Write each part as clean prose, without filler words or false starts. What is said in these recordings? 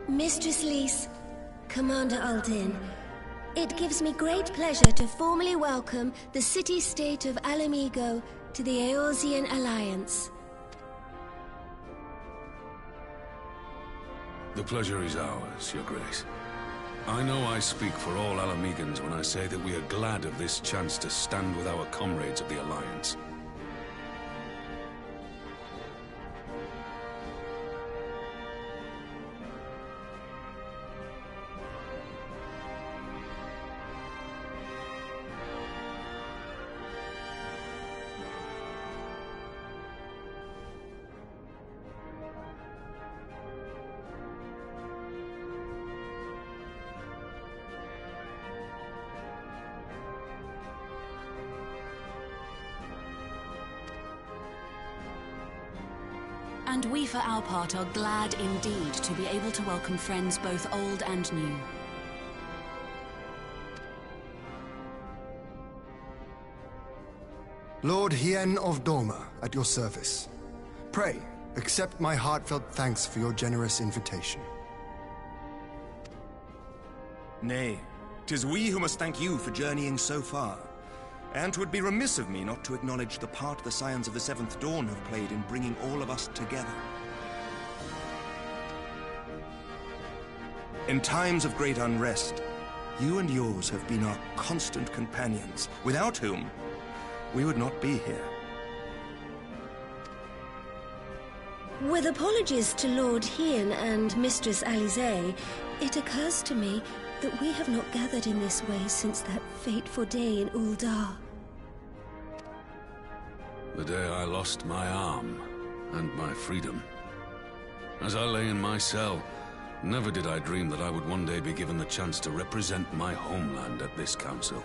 Mistress Lys, Commander Aldin, it gives me great pleasure to formally welcome the city-state of Alamigo to the Eorzean Alliance. The pleasure is ours, Your Grace. I know I speak for all Alamegans when I say that we are glad of this chance to stand with our comrades of the Alliance. And we for our part are glad indeed to be able to welcome friends both old and new. Lord Hien of Doma, at your service. Pray, accept my heartfelt thanks for your generous invitation. Nay, 'tis we who must thank you for journeying so far. And 'twould be remiss of me not to acknowledge the part the Scions of the Seventh Dawn have played in bringing all of us together. In times of great unrest, you and yours have been our constant companions, without whom we would not be here. With apologies to Lord Hien and Mistress Alisaie, it occurs to me that we have not gathered in this way since that fateful day in Uldar. The day I lost my arm and my freedom. As I lay in my cell, never did I dream that I would one day be given the chance to represent my homeland at this council.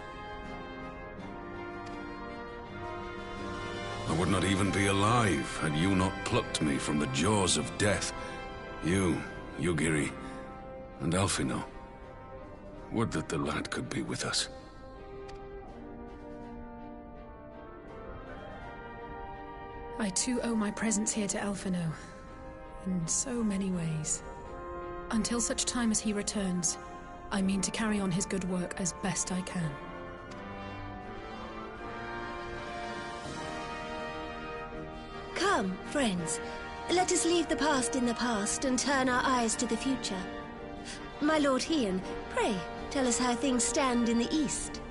I would not even be alive had you not plucked me from the jaws of death. You, Yugiri, and Alphino. Would that the lad could be with us. I too owe my presence here to Alphino, in so many ways. Until such time as he returns, I mean to carry on his good work as best I can. Come, friends. Let us leave the past in the past and turn our eyes to the future. My Lord Hien, pray, tell us how things stand in the East.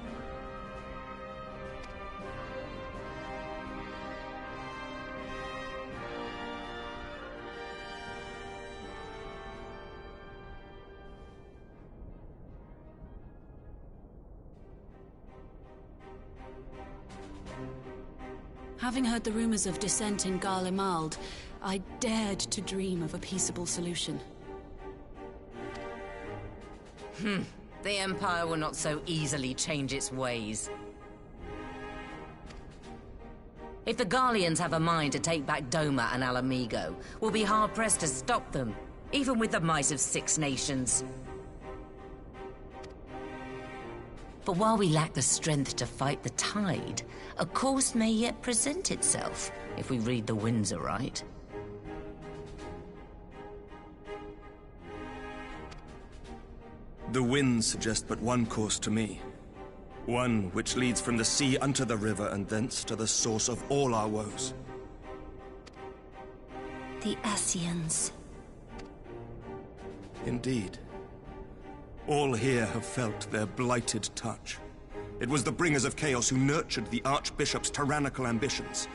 Having heard the rumors of dissent in Garlemald, I dared to dream of a peaceable solution. The Empire will not so easily change its ways. If the Garleans have a mind to take back Doma and Alamigo, we'll be hard-pressed to stop them, even with the might of 6 nations. But while we lack the strength to fight the tide, a course may yet present itself, if we read the winds aright. The winds suggest but one course to me. One which leads from the sea unto the river and thence to the source of all our woes. The Ascians. Indeed. All here have felt their blighted touch. It was the bringers of chaos who nurtured the Archbishop's tyrannical ambitions.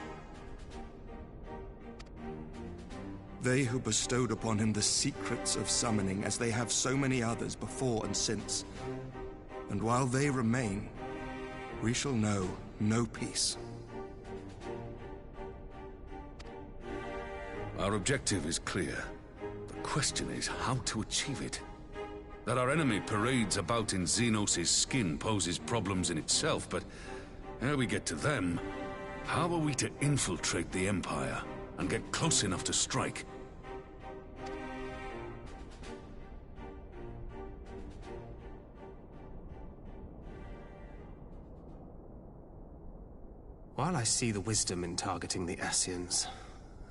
They who bestowed upon him the secrets of summoning, as they have so many others before and since. And while they remain, we shall know no peace. Our objective is clear. The question is how to achieve it. That our enemy parades about in Xenos' skin poses problems in itself, but ere we get to them, how are we to infiltrate the Empire and get close enough to strike? While I see the wisdom in targeting the Ascians,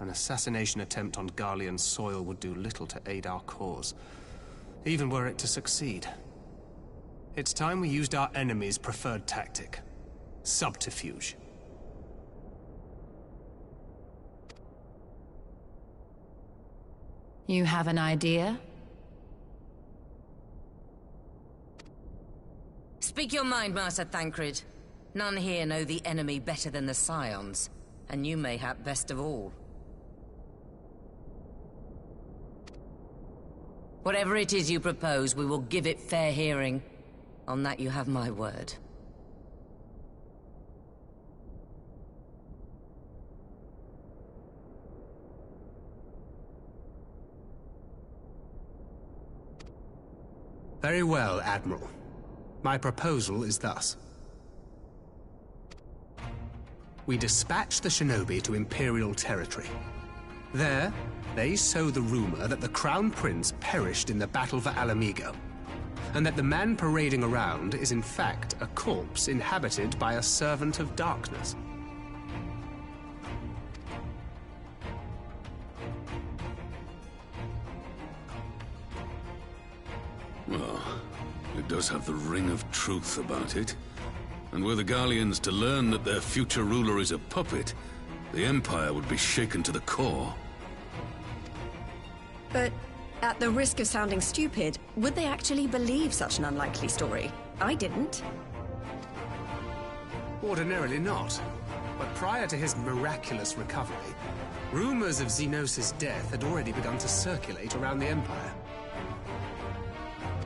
an assassination attempt on Garlean soil would do little to aid our cause. even were it to succeed. It's time we used our enemy's preferred tactic. Subterfuge. You have an idea? Speak your mind, Master Thancred. None here know the enemy better than the Scions, and you mayhap best of all. Whatever it is you propose, we will give it fair hearing. On that you have my word. Very well, Admiral. My proposal is thus. We dispatch the shinobi to Imperial territory. There, they sow the rumor that the Crown Prince perished in the battle for Alamigo, and that the man parading around is in fact a corpse inhabited by a servant of darkness. Well, it does have the ring of truth about it. And were the Garleans to learn that their future ruler is a puppet, the Empire would be shaken to the core. But at the risk of sounding stupid, would they actually believe such an unlikely story? I didn't. Ordinarily not. But prior to his miraculous recovery, rumors of Xenos' death had already begun to circulate around the Empire.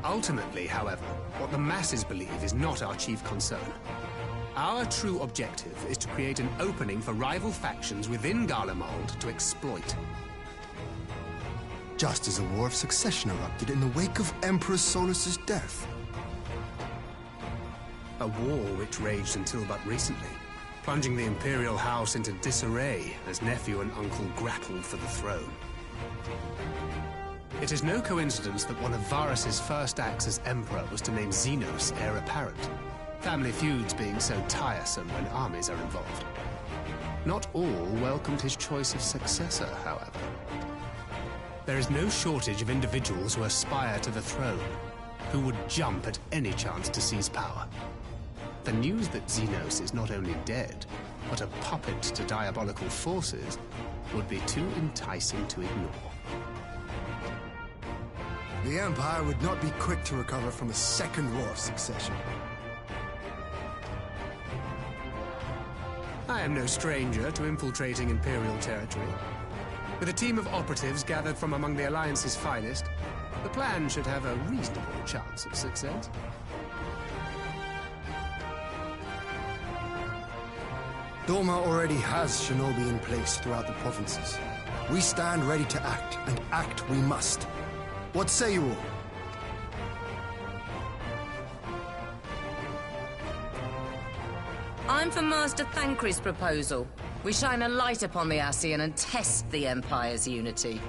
Ultimately, however, what the masses believe is not our chief concern. Our true objective is to create an opening for rival factions within Garlemald to exploit. Just as a war of succession erupted in the wake of Emperor Solus's death. A war which raged until but recently, plunging the Imperial House into disarray as nephew and uncle grappled for the throne. It is no coincidence that one of Varus's first acts as Emperor was to name Xenos heir apparent, family feuds being so tiresome when armies are involved. Not all welcomed his choice of successor, however. There is no shortage of individuals who aspire to the throne, who would jump at any chance to seize power. The news that Xenos is not only dead, but a puppet to diabolical forces would be too enticing to ignore. The Empire would not be quick to recover from a second war of succession. I am no stranger to infiltrating Imperial territory. With a team of operatives gathered from among the Alliance's finest, the plan should have a reasonable chance of success. Doma already has shinobi in place throughout the provinces. We stand ready to act, and act we must. What say you all? I'm for Master Thancred's proposal. We shine a light upon the Ascian and test the Empire's unity.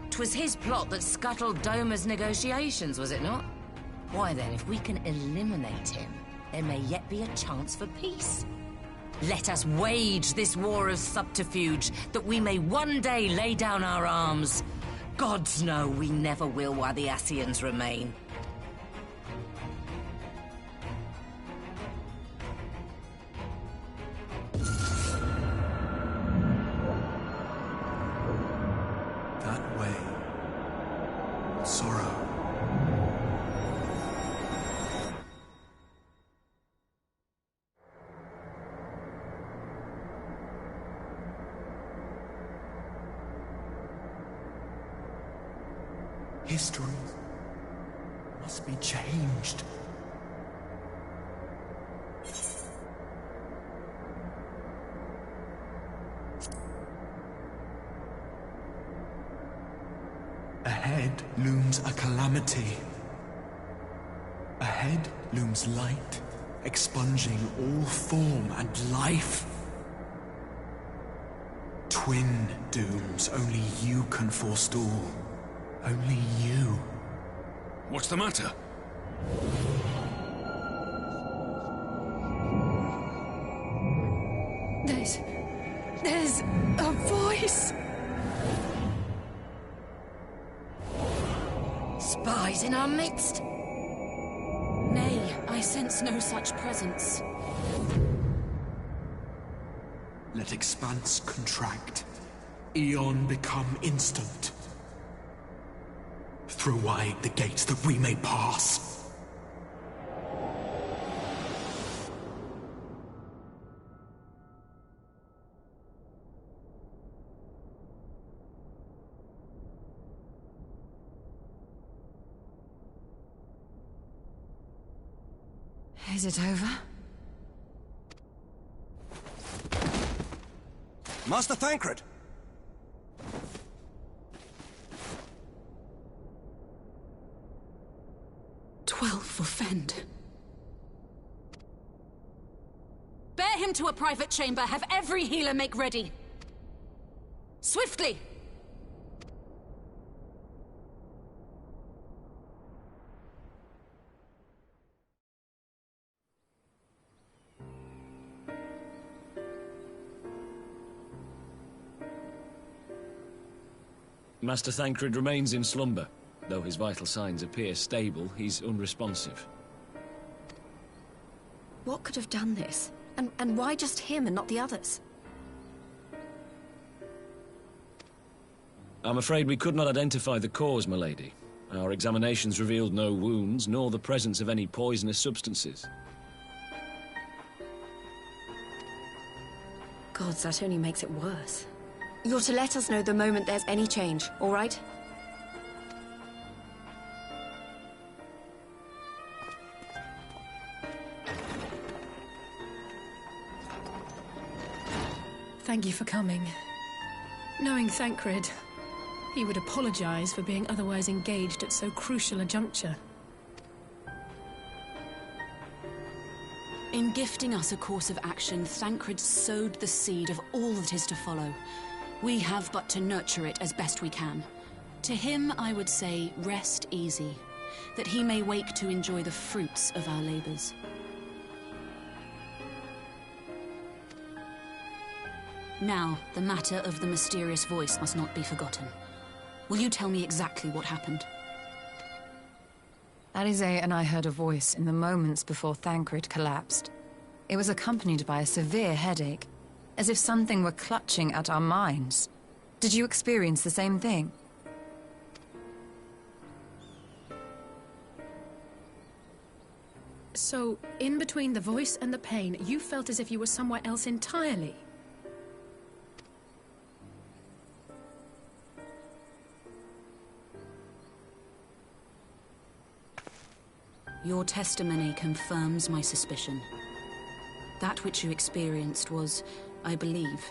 'Twas his plot that scuttled Doma's negotiations, was it not? Why then, if we can eliminate him, there may yet be a chance for peace. Let us wage this war of subterfuge, that we may one day lay down our arms. Gods know we never will while the Ascians remain. That way. Sorrow. History must be changed. Ahead looms a calamity. Ahead looms light, expunging all form and life. Twin dooms only you can forestall. Only you. What's the matter? There's a voice. Spies in our midst? Nay, I sense no such presence. Let expanse contract. Eon become instant. Throw wide the gates that we may pass. Is it over? Master Thancred! 12 for Fend. Bear him to a private chamber. Have every healer make ready. Swiftly! Master Thancred remains in slumber. Though his vital signs appear stable, he's unresponsive. What could have done this? And why just him and not the others? I'm afraid we could not identify the cause, my lady. Our examinations revealed no wounds, nor the presence of any poisonous substances. Gods, that only makes it worse. You're to let us know the moment there's any change, all right? Thank you for coming. Knowing Thancred, he would apologize for being otherwise engaged at so crucial a juncture. In gifting us a course of action, Thancred sowed the seed of all that is to follow. We have but to nurture it as best we can. To him, I would say, rest easy, that he may wake to enjoy the fruits of our labors. Now, the matter of the mysterious voice must not be forgotten. Will you tell me exactly what happened? Alize and I heard a voice in the moments before Thancred collapsed. It was accompanied by a severe headache, as if something were clutching at our minds. Did you experience the same thing? So, in between the voice and the pain, you felt as if you were somewhere else entirely? Your testimony confirms my suspicion. That which you experienced was, I believe,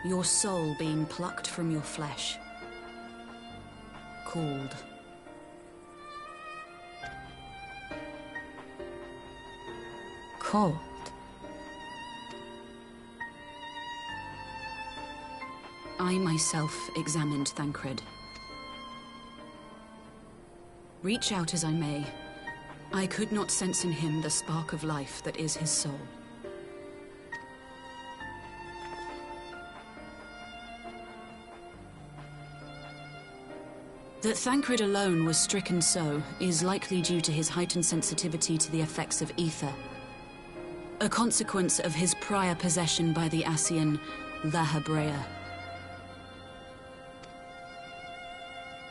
your soul being plucked from your flesh. Called. Called? I myself examined Thancred. Reach out as I may, I could not sense in him the spark of life that is his soul. That Thancred alone was stricken so is likely due to his heightened sensitivity to the effects of ether, a consequence of his prior possession by the Ascian La Hebrea.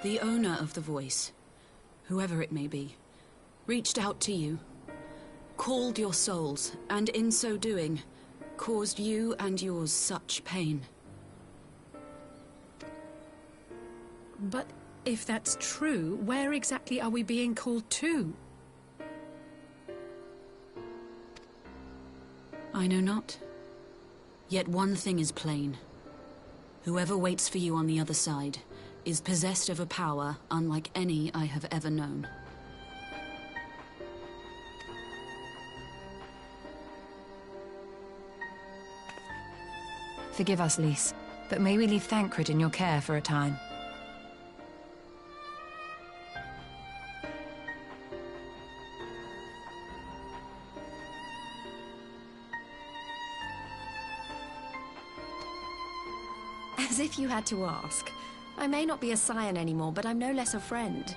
The owner of the voice, whoever it may be, reached out to you, called your souls, and in so doing, caused you and yours such pain. But if that's true, where exactly are we being called to? I know not. Yet one thing is plain. Whoever waits for you on the other side is possessed of a power unlike any I have ever known. Forgive us, Lys, but may we leave Thancred in your care for a time? As if you had to ask. I may not be a scion anymore, but I'm no less a friend.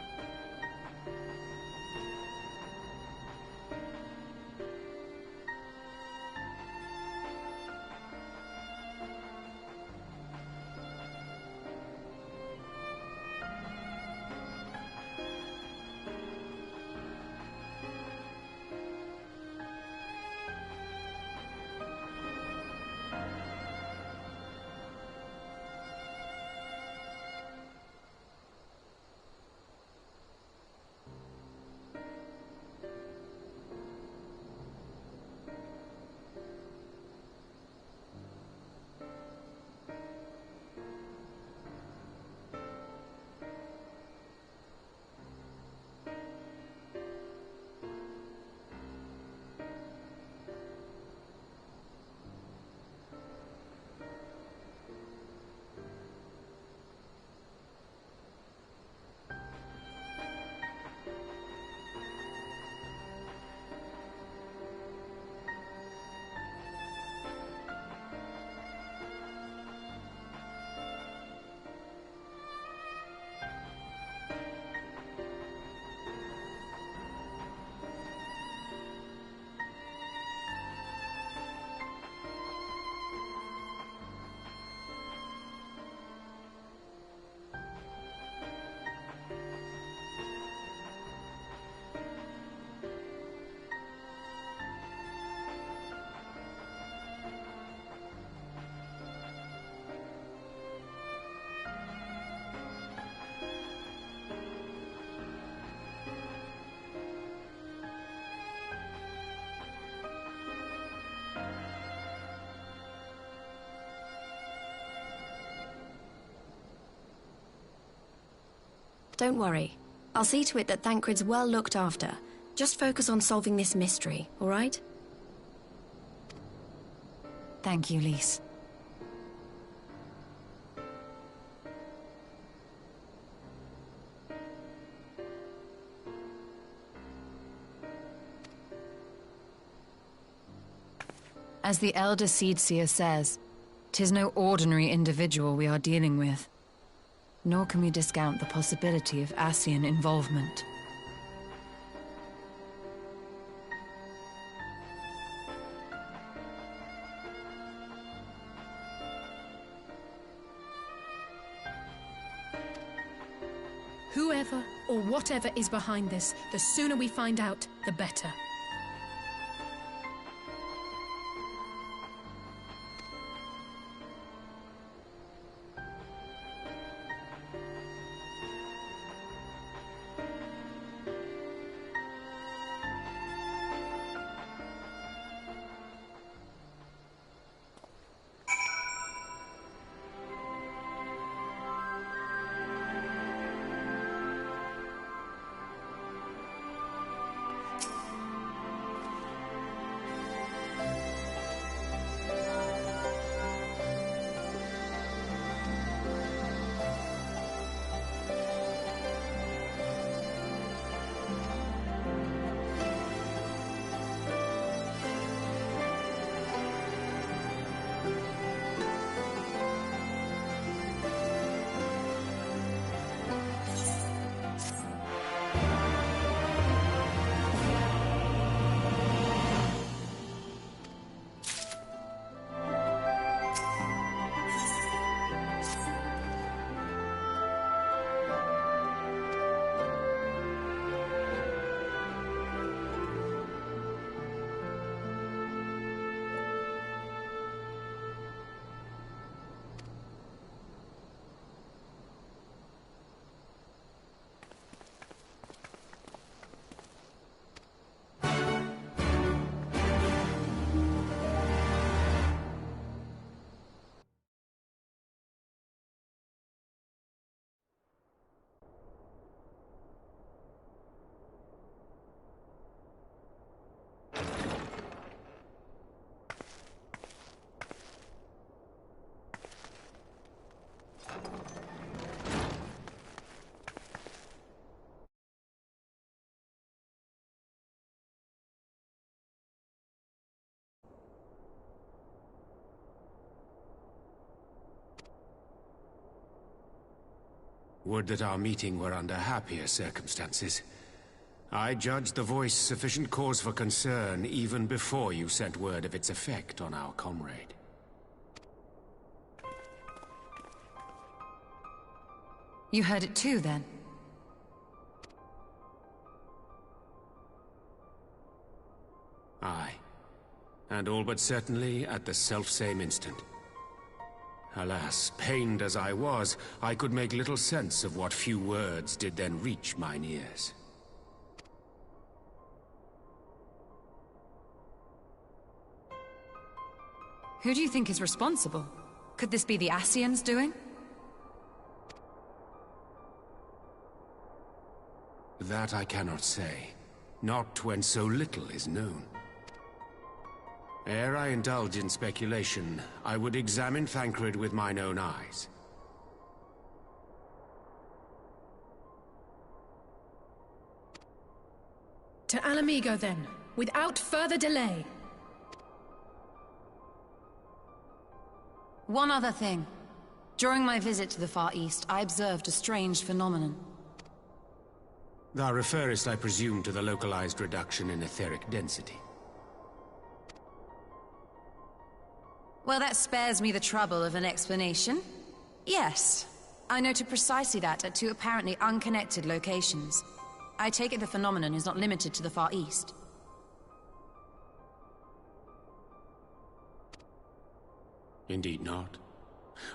Don't worry. I'll see to it that Thancred's well looked after. Just focus on solving this mystery, all right? Thank you, Lys. As the Elder Seedseer says, 'tis no ordinary individual we are dealing with. Nor can we discount the possibility of Ascian involvement. Whoever or whatever is behind this, the sooner we find out, the better. Would that our meeting were under happier circumstances. I judged the voice sufficient cause for concern even before you sent word of its effect on our comrade. You heard it too, then? Aye. And all but certainly at the selfsame instant. Alas, pained as I was, I could make little sense of what few words did then reach mine ears. Who do you think is responsible? Could this be the Ascians' doing? That I cannot say. Not when so little is known. Ere I indulge in speculation, I would examine Thancred with mine own eyes. To Alamigo, then, without further delay. One other thing. During my visit to the Far East, I observed a strange phenomenon. Thou referest, I presume, to the localized reduction in etheric density. Well, that spares me the trouble of an explanation. Yes, I noted precisely that at two apparently unconnected locations. I take it the phenomenon is not limited to the Far East. Indeed not.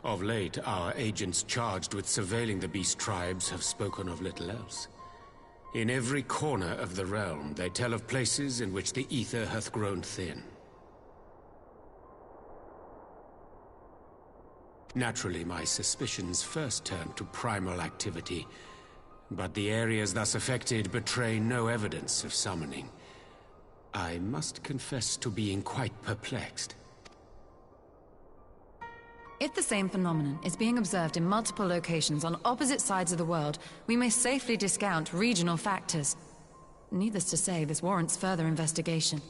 Of late, our agents charged with surveilling the beast tribes have spoken of little else. In every corner of the realm, they tell of places in which the ether hath grown thin. Naturally, my suspicions first turned to primal activity, But the areas thus affected betray no evidence of summoning. I must confess to being quite perplexed. If the same phenomenon is being observed in multiple locations on opposite sides of the world, we may safely discount regional factors. Needless to say, this warrants further investigation.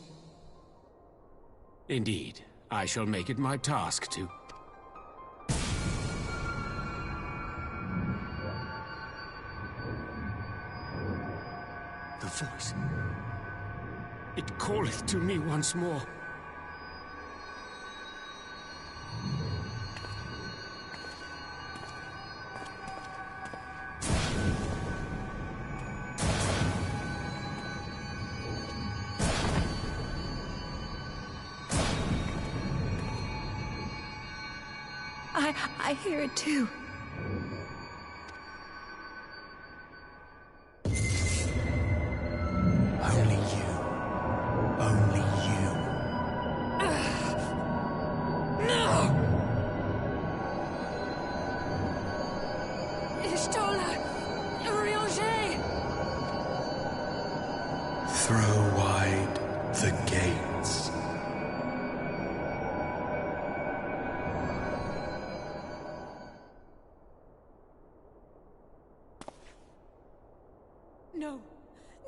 Indeed. I shall make it my task to... The voice. It calleth to me once more. I hear it too. Only you. Only you. No! Ishtola! Urianger! Throw wide the gates. No!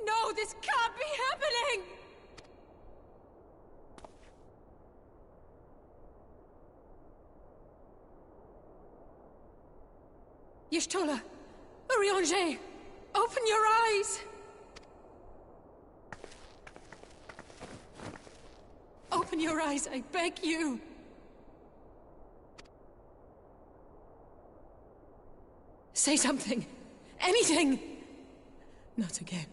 No, this can't be happening! Y'shtola! Urianger! Open your eyes! Open your eyes, I beg you! Say something! Anything! Not again.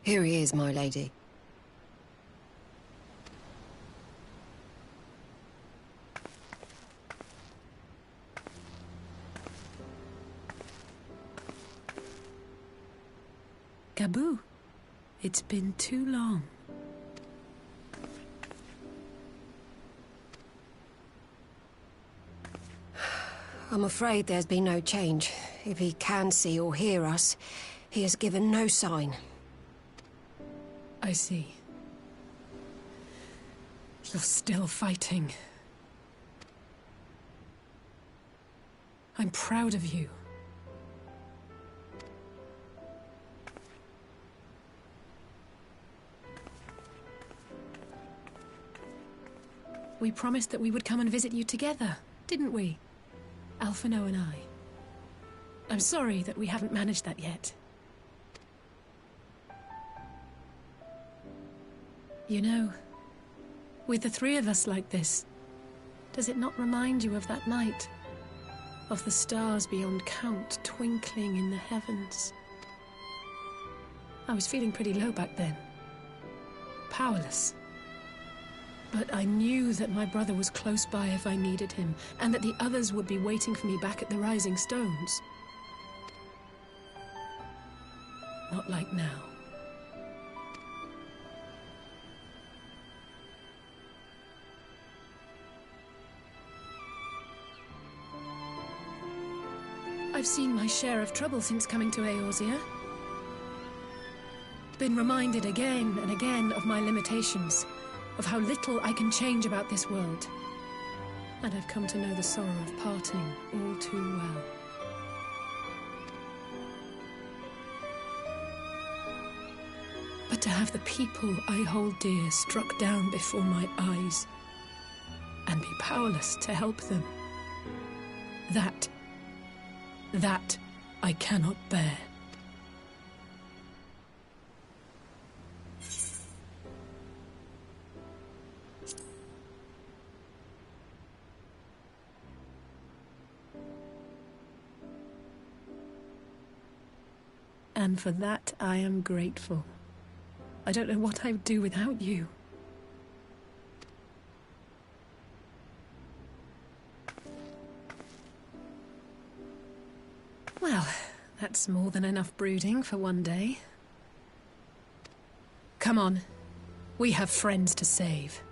Here he is, my lady. Gabu, it's been too long. I'm afraid there's been no change. If he can see or hear us, he has given no sign. I see. You're still fighting. I'm proud of you. We promised that we would come and visit you together, didn't we? Alphino and I. I'm sorry that we haven't managed that yet. You know, with the three of us like this, does it not remind you of that night? Of the stars beyond count twinkling in the heavens? I was feeling pretty low back then. Powerless. But I knew that my brother was close by if I needed him, and that the others would be waiting for me back at the Rising Stones. Not like now. I've seen my share of trouble since coming to Eorzea. Been reminded again and again of my limitations, of how little I can change about this world. And I've come to know the sorrow of parting all too well. But to have the people I hold dear struck down before my eyes, and be powerless to help them, that I cannot bear. And for that, I am grateful. I don't know what I would do without you. Well, that's more than enough brooding for one day. Come on. We have friends to save.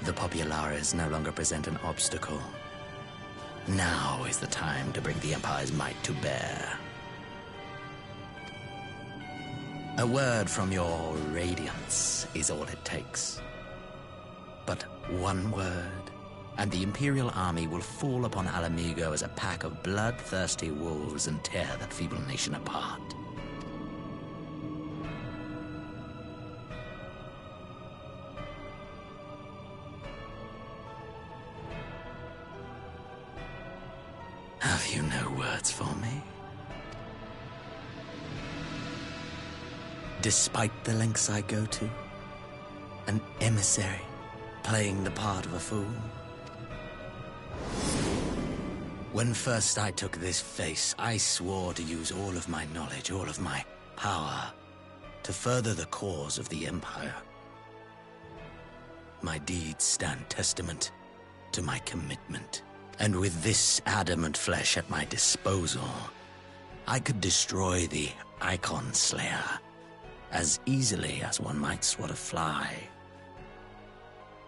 The populares no longer present an obstacle. Now is the time to bring the Empire's might to bear. A word from your Radiance is all it takes. But one word, and the Imperial army will fall upon Alamigo as a pack of bloodthirsty wolves and tear that feeble nation apart. Have you no words for me? Despite the lengths I go to, an emissary playing the part of a fool. When first I took this face, I swore to use all of my knowledge, all of my power, to further the cause of the Empire. My deeds stand testament to my commitment. And with this adamant flesh at my disposal, I could destroy the Icon Slayer as easily as one might swat a fly.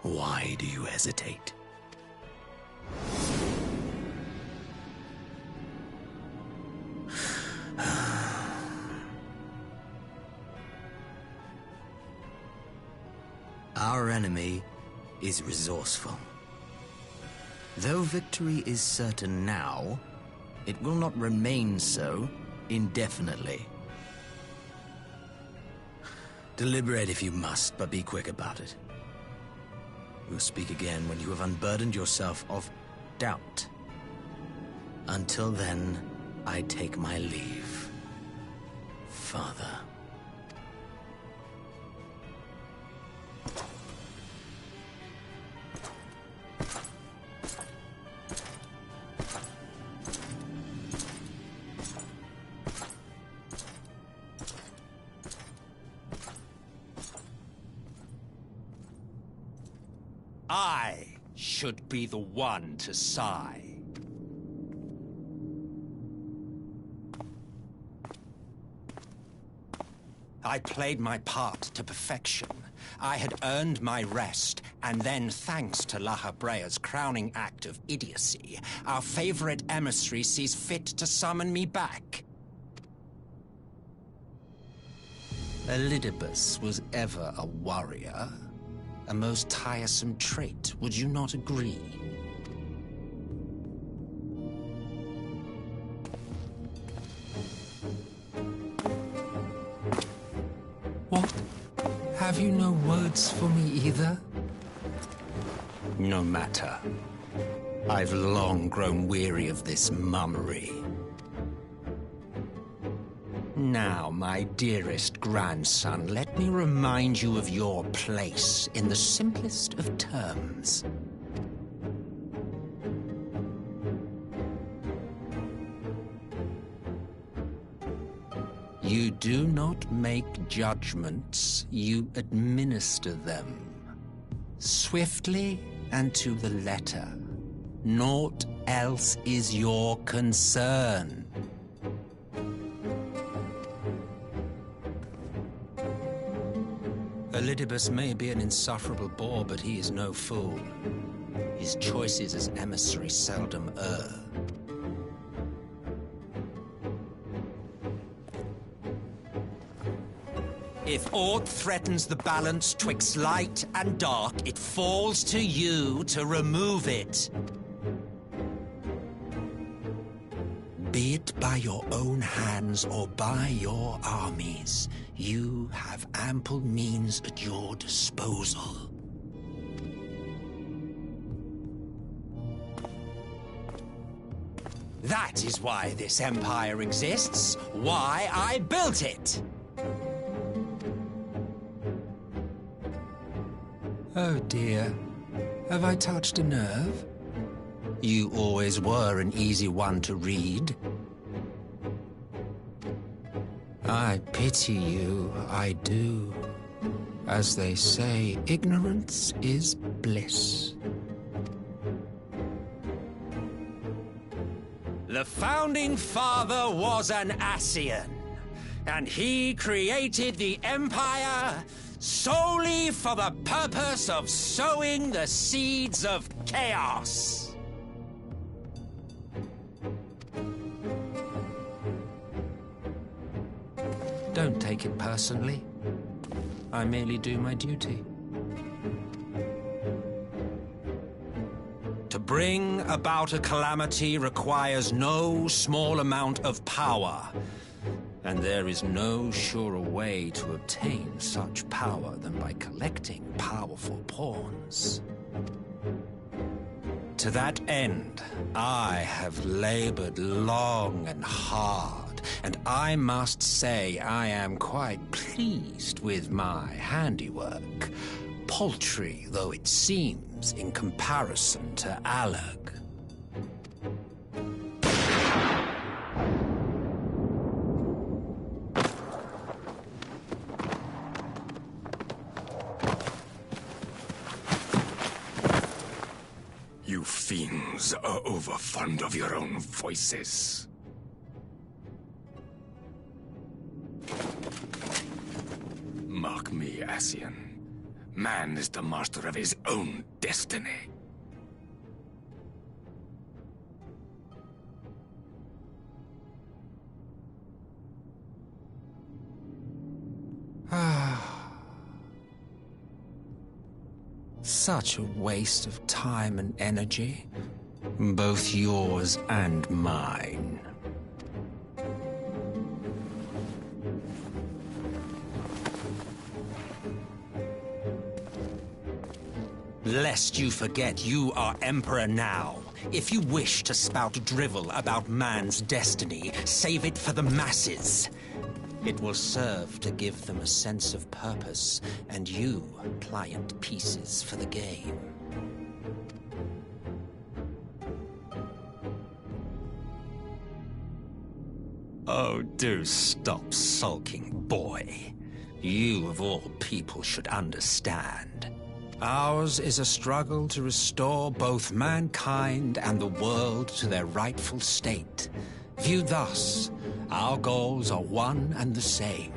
Why do you hesitate? Our enemy is resourceful. Though victory is certain now, it will not remain so indefinitely. Deliberate if you must, but be quick about it. We'll speak again when you have unburdened yourself of doubt. Until then, I take my leave, Father. I should be the one to sigh. I played my part to perfection. I had earned my rest, and then, thanks to La Habrea's crowning act of idiocy, our favorite emissary sees fit to summon me back. Elidibus was ever a warrior. A most tiresome trait, would you not agree? What? Have you no words for me either? No matter. I've long grown weary of this mummery. Now, my dearest grandson, let me remind you of your place in the simplest of terms. You do not make judgments, you administer them. Swiftly and to the letter. Naught else is your concern. Elidibus may be an insufferable bore, but he is no fool. His choices as emissary seldom err. If aught threatens the balance twixt light and dark, it falls to you to remove it. Be it by your own hands or by your armies, you have ample means at your disposal. That is why this empire exists, why I built it. Oh dear, have I touched a nerve? You always were an easy one to read. I pity you, I do. As they say, ignorance is bliss. The founding father was an Ascian, and he created the Empire solely for the purpose of sowing the seeds of chaos. Don't take it personally. I merely do my duty. To bring about a calamity requires no small amount of power. And there is no surer way to obtain such power than by collecting powerful pawns. To that end, I have labored long and hard, and I must say I am quite pleased with my handiwork, paltry though it seems in comparison to Alag. You fiends are overfond of your own voices. Mark me, Ascian. Man is the master of his own destiny. Such a waste of time and energy, both yours and mine. Lest you forget you are Emperor now. If you wish to spout drivel about man's destiny, save it for the masses. It will serve to give them a sense of purpose, and you pliant pieces for the game. Oh, do stop sulking, boy. You, of all people, should understand. Ours is a struggle to restore both mankind and the world to their rightful state. Viewed thus, our goals are one and the same.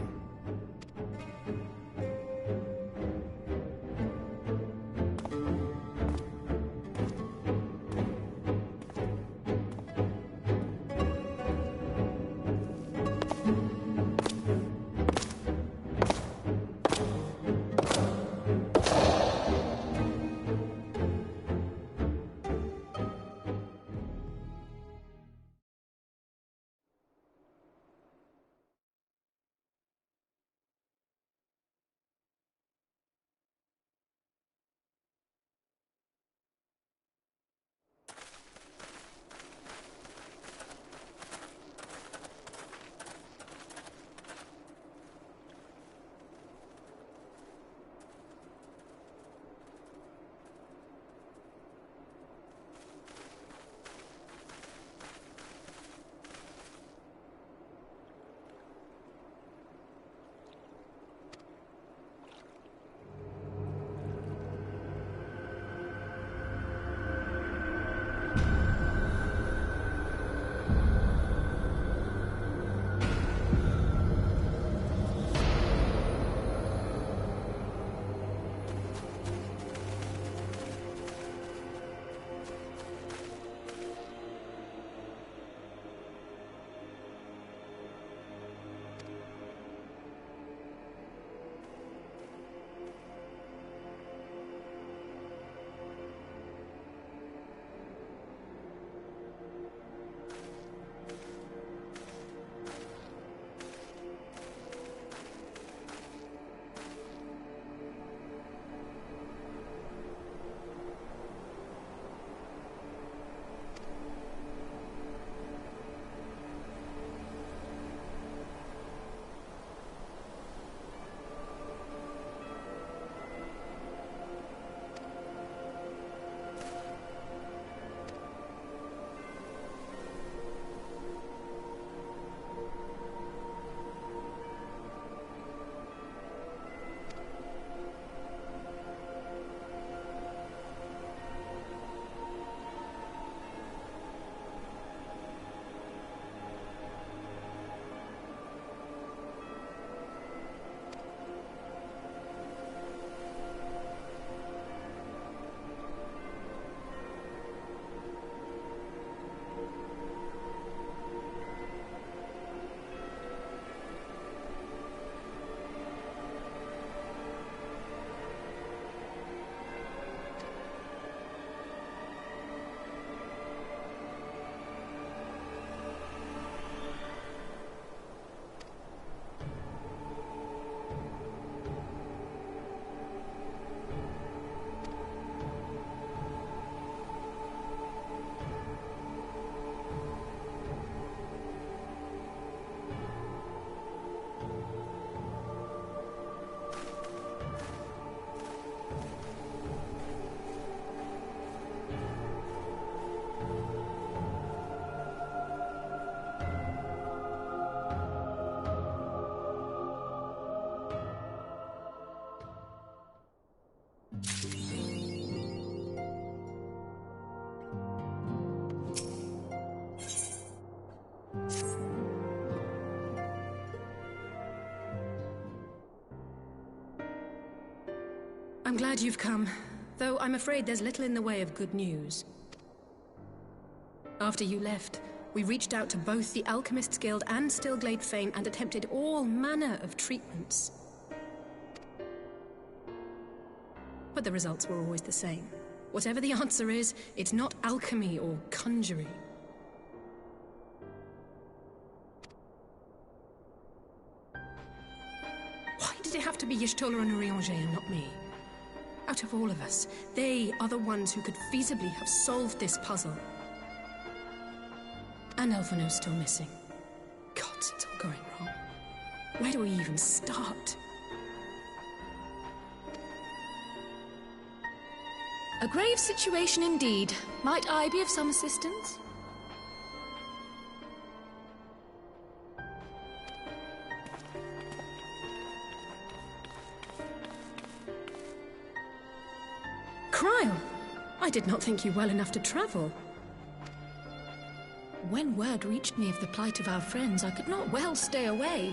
I'm glad you've come, though I'm afraid there's little in the way of good news. After you left, we reached out to both the Alchemists Guild and Stillglade Fane and attempted all manner of treatments. But the results were always the same. Whatever the answer is, it's not alchemy or conjuring. Why did it have to be Y'shtola and Urianger and not me? Out of all of us, they are the ones who could feasibly have solved this puzzle. And Elfino's still missing. God, it's all going wrong. Where do we even start? A grave situation indeed. Might I be of some assistance? Cryle! I did not think you well enough to travel. When word reached me of the plight of our friends, I could not well stay away.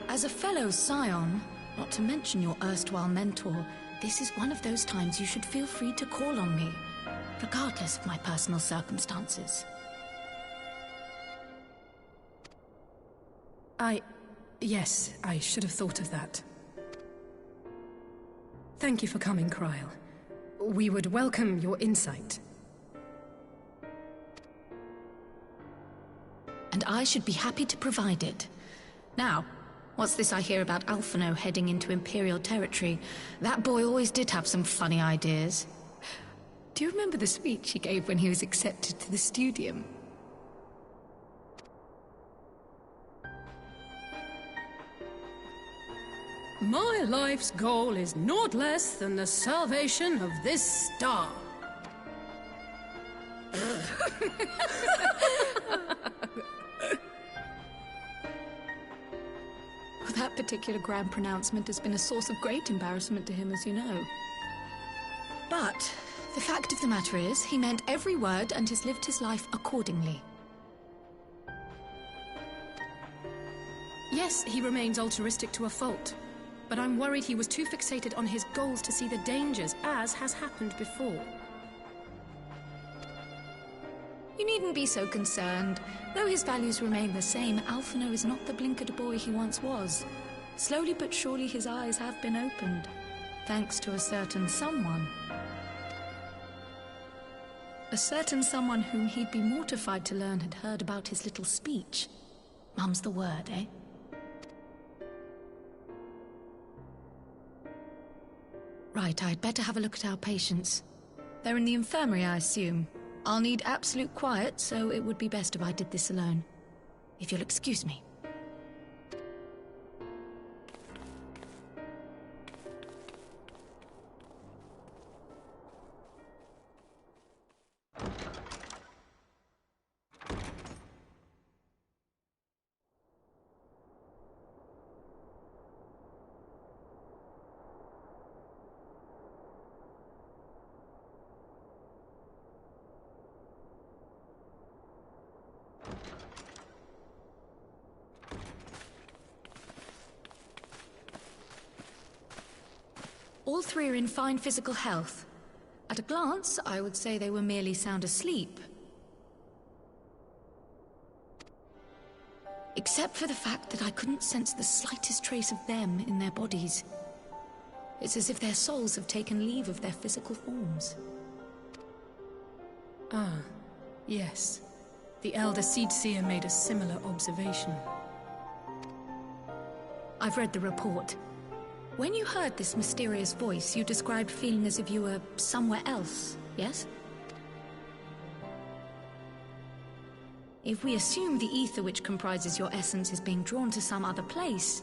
As a fellow scion, not to mention your erstwhile mentor, this is one of those times you should feel free to call on me, regardless of my personal circumstances. Yes, I should have thought of that. Thank you for coming, Cryle. We would welcome your insight. And I should be happy to provide it. Now, what's this I hear about Alphino heading into Imperial territory? That boy always did have some funny ideas. Do you remember the speech he gave when he was accepted to the Studium? My life's goal is naught less than the salvation of this star. That particular grand pronouncement has been a source of great embarrassment to him, as you know. But the fact of the matter is, he meant every word and has lived his life accordingly. Yes, he remains altruistic to a fault. But I'm worried he was too fixated on his goals to see the dangers, as has happened before. You needn't be so concerned. Though his values remain the same, Alphino is not the blinkered boy he once was. Slowly but surely his eyes have been opened, thanks to a certain someone. A certain someone whom he'd be mortified to learn had heard about his little speech. Mum's the word, eh? Right, I'd better have a look at our patients. They're in the infirmary, I assume. I'll need absolute quiet, so it would be best if I did this alone. If you'll excuse me. All three are in fine physical health. At a glance, I would say they were merely sound asleep. Except for the fact that I couldn't sense the slightest trace of them in their bodies. It's as if their souls have taken leave of their physical forms. Ah, yes. The Elder Seedseer made a similar observation. I've read the report. When you heard this mysterious voice, you described feeling as if you were somewhere else, yes? If we assume the ether which comprises your essence is being drawn to some other place,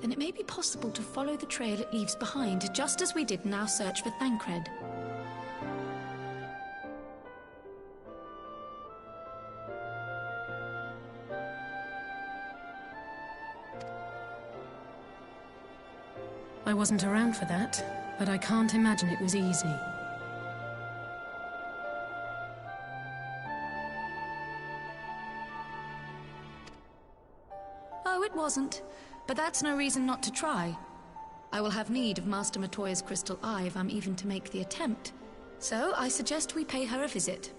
then it may be possible to follow the trail it leaves behind, just as we did in our search for Thancred. I wasn't around for that, but I can't imagine it was easy. Oh, it wasn't. But that's no reason not to try. I will have need of Master Matoya's crystal eye if I'm even to make the attempt. So I suggest we pay her a visit.